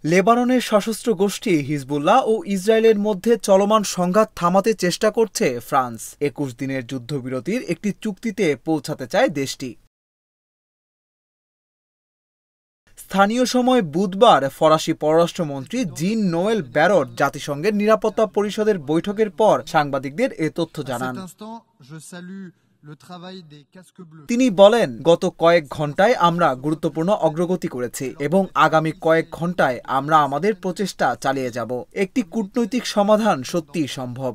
লেবাননের সশস্ত্র গোষ্ঠী হিজবুল্লাহ ও ইসরায়েলের মধ্যে চলমান সংঘাত থামাতে চেষ্টা করছে ফ্রান্স। ২১ দিনের যুদ্ধবিরতির একটি চুক্তিতে পৌঁছাতে চায় দেশটি। স্থানীয় সময় বুধবার ফরাসি পররাষ্ট্রমন্ত্রী জিন নোয়েল ব্যারট জাতিসংঘের নিরাপত্তা পরিষদের বৈঠকের পর সাংবাদিকদের এ তথ্য জানান। তিনি বলেন, গত কয়েক ঘন্টায় আমরা গুরুত্বপূর্ণ অগ্রগতি করেছি এবং আগামী কয়েক ঘন্টায় আমরা আমাদের প্রচেষ্টা চালিয়ে যাব। একটি কূটনৈতিক সমাধান সত্যিই সম্ভব।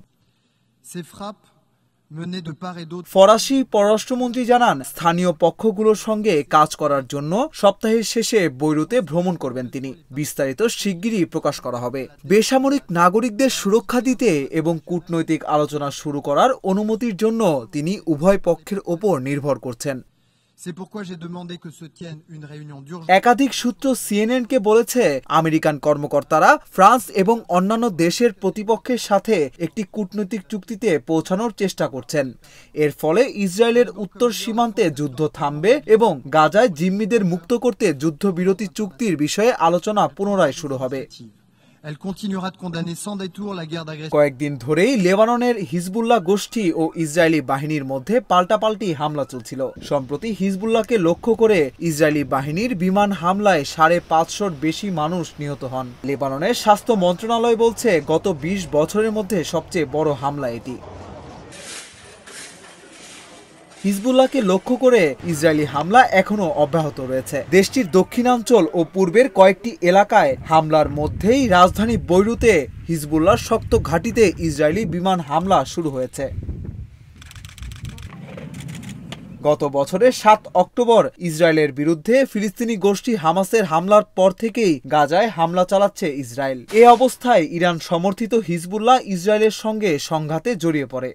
ফরাসি পররাষ্ট্রমন্ত্রী জানান, স্থানীয় পক্ষগুলোর সঙ্গে কাজ করার জন্য সপ্তাহের শেষে বৈরুতে ভ্রমণ করবেন তিনি। বিস্তারিত শিগগিরই প্রকাশ করা হবে। বেসামরিক নাগরিকদের সুরক্ষা দিতে এবং কূটনৈতিক আলোচনা শুরু করার অনুমতির জন্য তিনি উভয় পক্ষের ওপর নির্ভর করছেন। একাধিক সূত্র সিএনএনকে বলেছে, আমেরিকান কর্মকর্তারা ফ্রান্স এবং অন্যান্য দেশের প্রতিপক্ষের সাথে একটি কূটনৈতিক চুক্তিতে পৌঁছানোর চেষ্টা করছেন। এর ফলে ইসরায়েলের উত্তর সীমান্তে যুদ্ধ থামবে এবং গাজায় জিম্মিদের মুক্ত করতে যুদ্ধবিরতি চুক্তির বিষয়ে আলোচনা পুনরায় শুরু হবে। কয়েকদিন ধরেই লেবাননের হিজবুল্লাহ গোষ্ঠী ও ইসরায়েলি বাহিনীর মধ্যে পাল্টাপাল্টি হামলা চলছিল। সম্প্রতি হিজবুল্লাহকে লক্ষ্য করে ইসরায়েলি বাহিনীর বিমান হামলায় ৫৫০র বেশি মানুষ নিহত হন। লেবাননের স্বাস্থ্য মন্ত্রণালয় বলছে, গত ২০ বছরের মধ্যে সবচেয়ে বড় হামলা এটি। হিজবুল্লাহকে লক্ষ্য করে ইসরায়েলি হামলা এখনো অব্যাহত রয়েছে। দেশটির দক্ষিণাঞ্চল ও পূর্বের কয়েকটি এলাকায় হামলার মধ্যেই রাজধানী বৈরুতে হিজবুল্লাহর শক্ত ঘাঁটিতে ইসরায়েলি বিমান হামলা শুরু হয়েছে। গত বছরের ৭ অক্টোবর ইসরায়েলের বিরুদ্ধে ফিলিস্তিনি গোষ্ঠী হামাসের হামলার পর থেকেই গাজায় হামলা চালাচ্ছে ইসরায়েল। এ অবস্থায় ইরান সমর্থিত হিজবুল্লাহ ইসরায়েলের সঙ্গে সংঘাতে জড়িয়ে পড়ে।